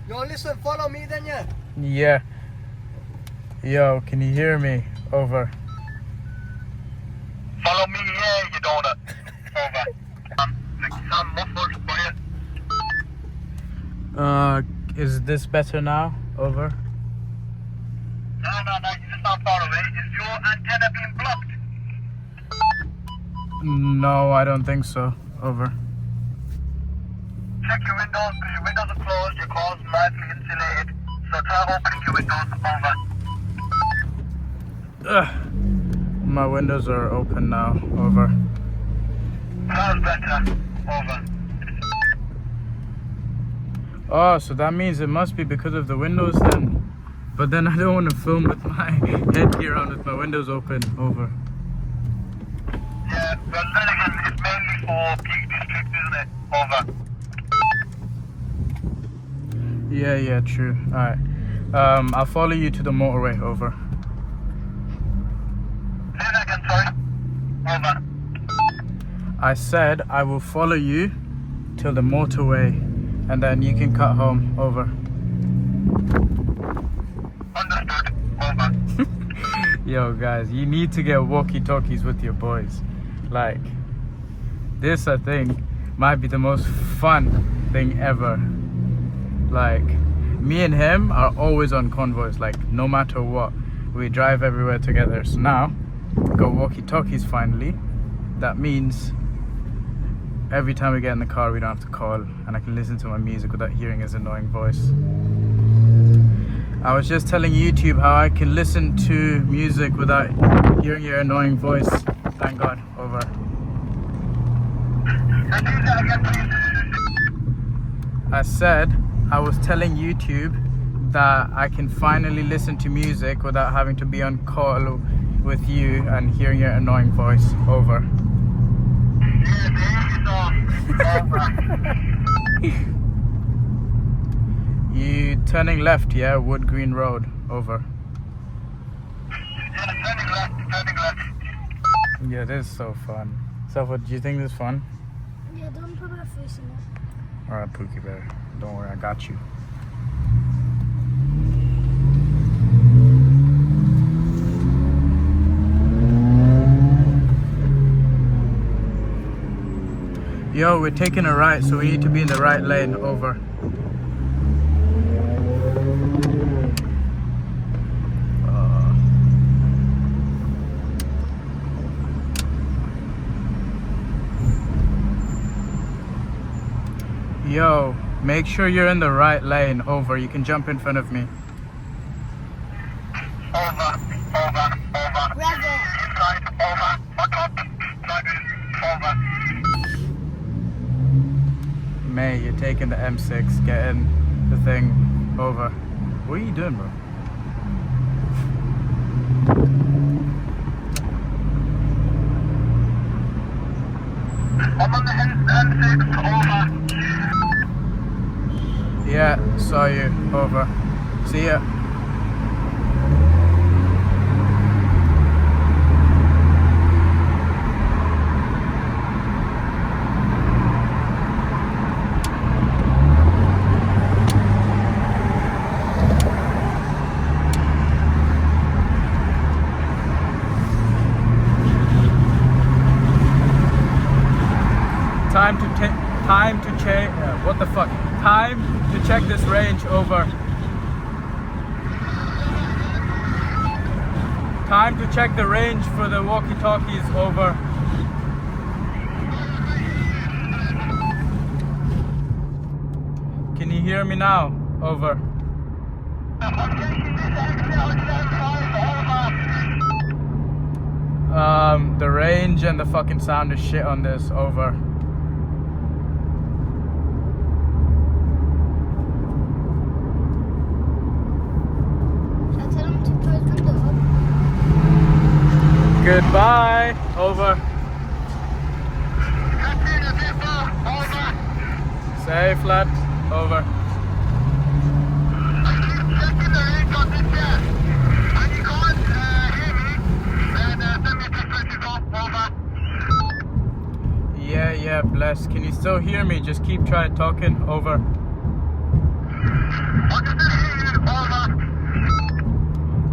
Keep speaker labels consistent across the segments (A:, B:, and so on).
A: Yo, listen, follow me then, yeah?
B: Yeah. Yo, can you hear me? Over.
C: Follow me, yeah, you donut. Over. Some muffled quiet.
B: Is this better now? Over.
C: No, you just not far away. Is your antenna being blocked?
B: No, I don't think so. Over.
C: Check your windows, because your windows are closed, your car's nicely insulated. So try opening your windows. Over.
B: Ugh. My windows are open now. Over.
C: Sounds better. Over.
B: Oh, so that means it must be because of the windows then. But then I don't want to film with my headgear on with my windows open. Over.
C: Yeah, well then again, it's mainly for Peak District, isn't it? Over.
B: Yeah, true. Alright. I'll follow you to the motorway. Over.
C: Say that again, sorry. Over.
B: I said I will follow you till the motorway and then you can cut home. Over.
C: Understood. Over.
B: Yo guys, you need to get walkie-talkies with your boys. Like, this I think might be the most fun thing ever. Like, me and him are always on convoys, like no matter what. We drive everywhere together. So now, got walkie-talkies finally. That means every time we get in the car we don't have to call and I can listen to my music without hearing his annoying voice. I was just telling YouTube how I can listen to music without hearing your annoying voice. Thank God. Over. I said I was telling YouTube that I can finally listen to music without having to be on call with you and hearing your annoying voice. Over. You turning left, yeah? Wood Green Road. Over.
C: Yeah, turning left.
B: Yeah, this is so fun. So, what do you think this is fun?
D: Yeah, don't put my face in it.
B: Alright, Pookie Bear. Don't worry, I got you. Yo, we're taking a right, so we need to be in the right lane. Over. Yo, make sure you're in the right lane. Over. You can jump in front of me.
C: Over.
D: Revel.
C: Inside. Over. Back up. Over.
B: May, you're taking the M6. Get in the thing. Over. What are you doing, bro?
C: I'm on the N6. Over.
B: Yeah, saw you. Over. See ya. Time to check this range. Over. Time to check the range for the walkie-talkies. Over. Can you hear me now? Over. The range and the fucking sound is shit on this. Over. Goodbye. Over. Safe, lad. Over. Yeah, bless. Can you still hear me? Just keep trying talking. Over.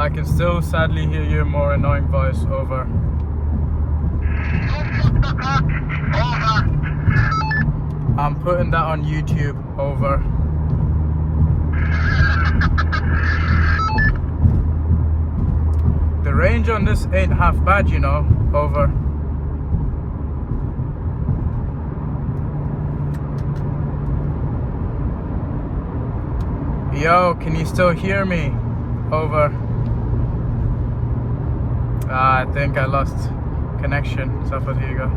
B: I can still sadly hear your more annoying voice. Over. I'm putting that on YouTube. Over. The range on this ain't half bad, you know. Over. Yo, can you still hear me? Over. I think I lost connection. So here you go.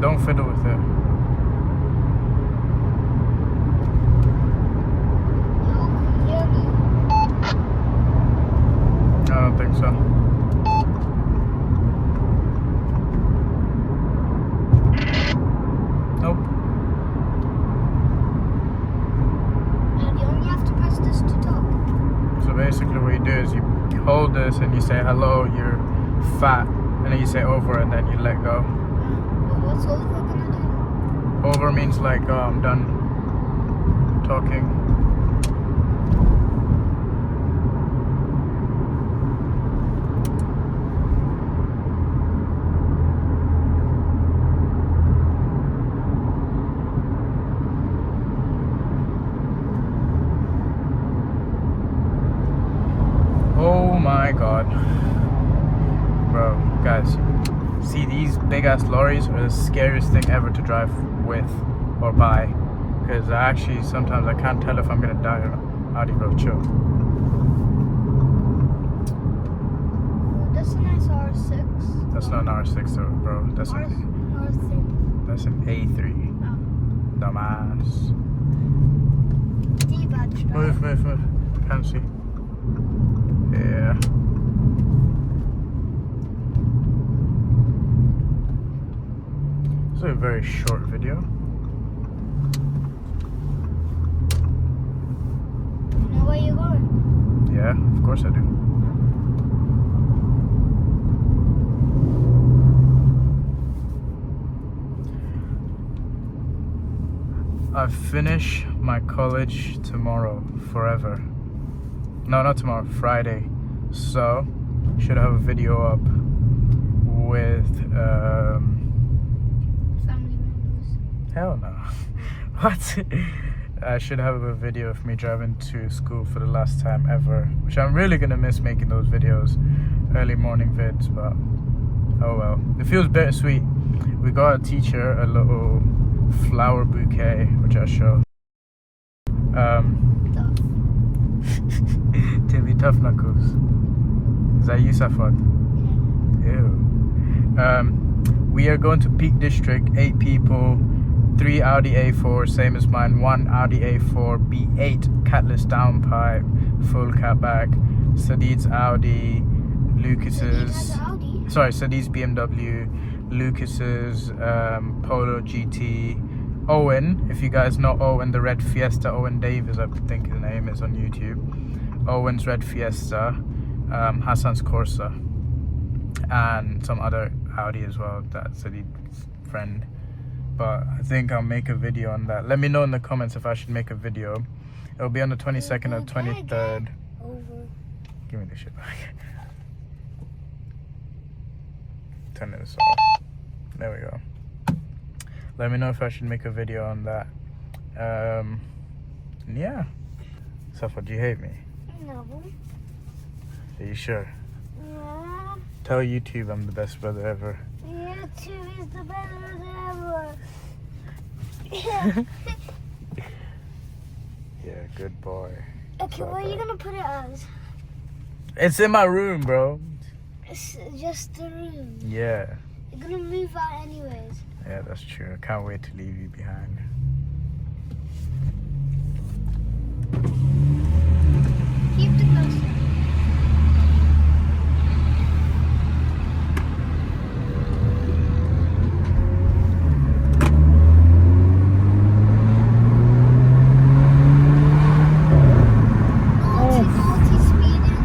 B: Don't fiddle with it. I don't think so. Nope.
D: And you only have to press this to talk.
B: So basically what you do is you hold this and you say hello, you're fat, and then you say over and then you let go.
D: What's over gonna do?
B: Over means like I'm done talking. Oh my god. Bro, guys, see, these big ass lorries are the scariest thing ever to drive with or by, because actually sometimes I can't tell if I'm gonna die or not. Howdy, bro, chill.
D: That's a nice R6.
B: That's not an R6 though, bro. That's
D: R3.
B: that's an A3.
D: Oh.
B: Dumbass.
D: D-badge drive.
B: Move. Can't see. Yeah. It's a very short video.
D: You know where you're going?
B: Yeah, of course I do. I finish my college tomorrow, forever. No, not tomorrow, Friday. So, should have a video up with,
D: Family members.
B: hell no. What? I should have a video of me driving to school for the last time ever, which I'm really gonna miss making those videos, early morning vids, but oh well. It feels bittersweet. We got a teacher a little flower bouquet, which I'll show. Timmy Tough Knuckles. Is that you, Safad? Ew. We are going to Peak District, 8 people, 3 Audi A4, same as mine, 1 Audi A4, B8, catless downpipe, full catback, Sadid's Audi, Lucas's, Sadid's BMW, Lucas's Polo GT, Owen, if you guys know Owen, the red Fiesta, Owen Davis, I think his name is on YouTube. Owen's red Fiesta, Hassan's Corsa, and some other Audi as well, that's Sadid's friend. But I think I'll make a video on that. Let me know in the comments if I should make a video. It'll be on the 22nd or 23rd.
D: Over.
B: Give me this shit back. Turn this off. There we go. Let me know if I should make a video on that. Yeah. Safa, do you hate me?
D: No.
B: Are you sure?
D: Yeah.
B: Tell YouTube I'm the best brother ever.
D: YouTube is the best ever. Yeah.
B: Yeah, good boy.
D: Okay, what are you gonna put it as?
B: It's in my room, bro.
D: It's just the room.
B: Yeah.
D: You're gonna move out anyways.
B: Yeah, that's true. I can't wait to leave you behind.
D: Keep the closer. Naughty speeding.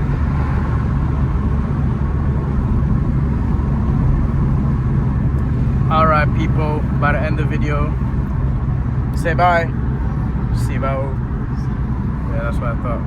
B: Alright, people, about to end the video. Say bye. See you, bye. Yeah, that's what I thought.